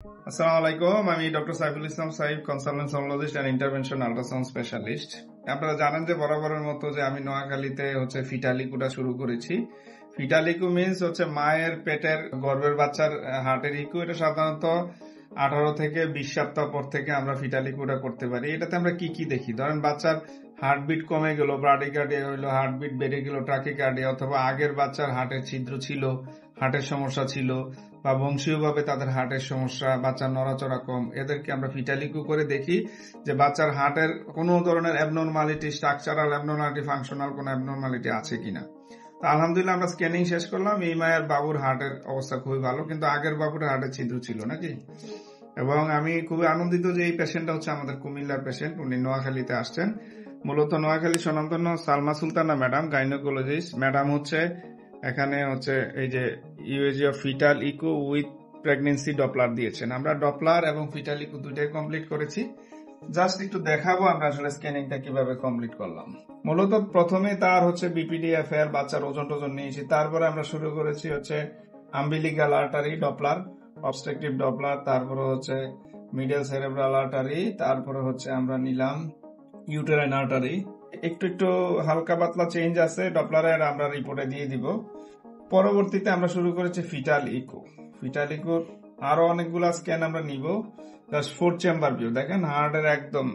আসসালামু আলাইকুম, আমি doctor Saiful Islam Saif, consultant sonologist and intervention ultrasound specialist. আপনারা জানেন যে বরাবরের মতো যে আমি নোয়াখালীতে ফিটালিকুটা শুরু করেছি। ফিটালিকু মিনস মায়ের পেটের গর্ভের বাচ্চার হার্টের ইকু। এটা সাধারণত 18 থেকে 20 সপ্তাহ পর থেকে আমরা ফিটালিকুটা করতে পারি। এটাতে আমরা কি কি দেখি? ধরেন বাচ্চার হার্টবিট কমে গেল, ব্রাডিকার্ডিয়া হইলো, হার্টবিট বেড়ে গেল, ট্রাকিকার্ডিয়া, অথবা আগের বাচ্চার হার্টের ছিদ্র ছিল, হার্টের সমস্যা ছিল, বা বংশীয়ভাবে তাদের হার্টের সমস্যা, বাচ্চার নড়াচড়া কম, এদেরকে আমরা ফিটালিকু করে দেখি যে বাচ্চার হার্টের কোনো ধরনের অ্যাবনর্মালিটি, স্ট্রাকচারাল অ্যাবনর্মালিটি, ফাংশনাল কোনো অ্যাবনর্মালিটি আছে কিনা। তো আলহামদুলিল্লাহ আমরা স্ক্যানিং শেষ করলাম। এই মায়ের বাবুর হার্টের অবস্থা খুবই ভালো, কিন্তু আগের বাবুর হার্টের ছিদ্র ছিল নাকি। এবং আমি খুবই আনন্দিত যে এই পেশেন্টটা আমাদের কুমিল্লার পেশেন্ট, উনি নোয়াখালীতে আসছেন। মূলত নোয়াখালী স্বনামধন্য Salma Sultana madam, gynaecologist madam এখানে এই যে USG of fetal echo with pregnancy Doppler দিয়েছেন। আমরা ডপলার এবং ফিটাল ইকো দুইটাই কমপ্লিট করেছি। জাস্ট একটু দেখাবো আমরা আসলে স্ক্যানিংটা কিভাবে কমপ্লিট করলাম। মূলত প্রথমে তার বিপিডিএফ এর বাচ্চার ওজন টোজন নিয়েছি, তারপরে আমরা শুরু করেছি umbilical artery Doppler, obstructive Doppler, তারপরে মিডল সেরেব্রাল আর্টারি, তারপরে আমরা নিলাম ইউটেরাইন আর্টারি। একটু একটু হালকা পাতলা চেঞ্জ আছে ডপলারের, আমরা রিপোর্টে দিয়ে দিব। পরবর্তীতে আমরা শুরু করেছি ফিটাল ইকো। ফিটাল ইকোর আরো অনেকগুলা স্ক্যান আমরা নিব। জাস্ট 4 চেম্বার ভিউ দেখেন হার্টের একদম,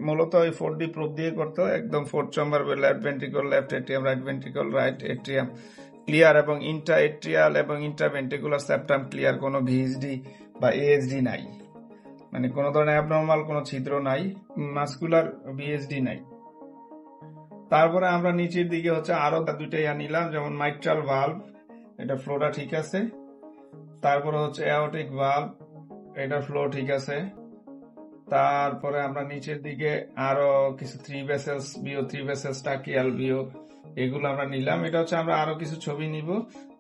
মূলত ওই 4D প্রোব দিয়ে করতে হয়। একদম 4 chamber view, left ventricle, left atrium, right ventricle, right atrium clear, এবং ইন্ট্রা এট্রিয়াল এবং ইন্ট্রাভেন্ট্রিকুলার সেপ্টাম ক্লিয়ার, কোনো ভিএসডি বা এএসডি নাই, মানে কোনো ধরনের অ্যাবনর্মাল কোনো ছিদ্র নাই, মাসকুলার ভিএসডি নাই। তারপরে আমরা নিচের দিকে আরো দুইটাই নিলাম, যেমন মাইট্রাল ভালভ, এটা ফ্লোটা ঠিক আছে। তারপরে অ্যাওর্টিক ভালভ, এটা ফ্লো ঠিক আছে। তারপরে আমরা নিচের দিকে আরো কিছু 3 ভেসেলস বিও, 3 ভেসেলস টাকিয়াল বিও, এগুলো আমরা নিলাম। এটা আমরা আরো কিছু ছবি নিব,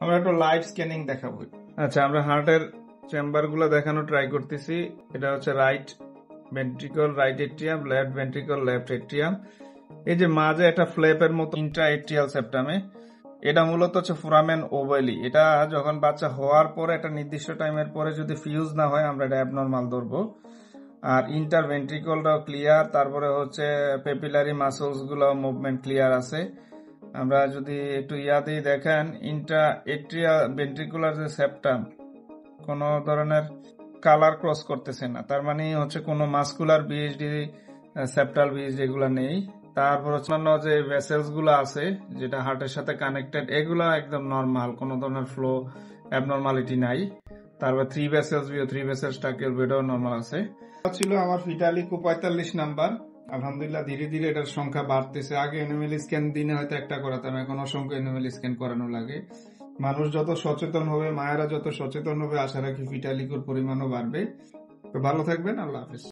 আমরা একটু লাইভ স্ক্যানিং দেখাবো। আচ্ছা, আমরা হার্টের চেম্বার গুলো দেখানো ট্রাই করতেছি। এটা right ventricle, right atrium, left ventricle, left atrium. এই যে মাঝে একটা ফ্ল্যাপের মতো ইন্ট্রা এট্রিয়াল সেপ্টামে, এটা মূলত ফোরামেন ওভালি। এটা যখন বাচ্চা হওয়ার পরে একটা নির্দিষ্ট টাইমের পরে যদি ফিউজ না হয় আমরা এটা অ্যাবনর্মাল ধরবো। আর ইন্টারভেন্ট্রিকলটাও ক্লিয়ার, তারপরে পেপিলারি মাসলস গুলো মুভমেন্ট ক্লিয়ার আছে। আমরা যদি একটু ইয়াতেই দেখেন, ইন্ট্রা এট্রিয়াল ভেন্ট্রিকুলার যে সেপ্টাম কোনো ধরনের কালার ক্রস করতেছে না, তার মানে কোনো মাসকুলার বিএইচডি, সেপ্টাল বিএইচডি এগুলা নেই। তারপর যে ভেসেলস গুলো আছে যেটা হার্টের সাথে কানেক্টেড, এগুলা একদম নর্মাল, কোনো ধরনের ফ্লো অ্যাবনর্মালিটি নাই। তারপর 3 ভেসেলস বিও, 3 ভেসেলস টাকিয়াল বিও নর্মাল আছে। ছিল আমার ফিটালিকো 45 নাম্বার। আলহামদুলিল্লাহ ধীরে ধীরে এটার সংখ্যা বাড়তেছে। আগে এনোমেলি স্ক্যান দিনে হয়তো একটা করাতাম, এখন অসংখ্য এনোমেলি স্ক্যান করানো লাগে। মানুষ যত সচেতন হবে, মায়েরা যত সচেতন হবে, আশা রাখি ফিটালিকোর পরিমাণও বাড়বে। তো ভালো থাকবেন, আল্লাহ হাফেজ।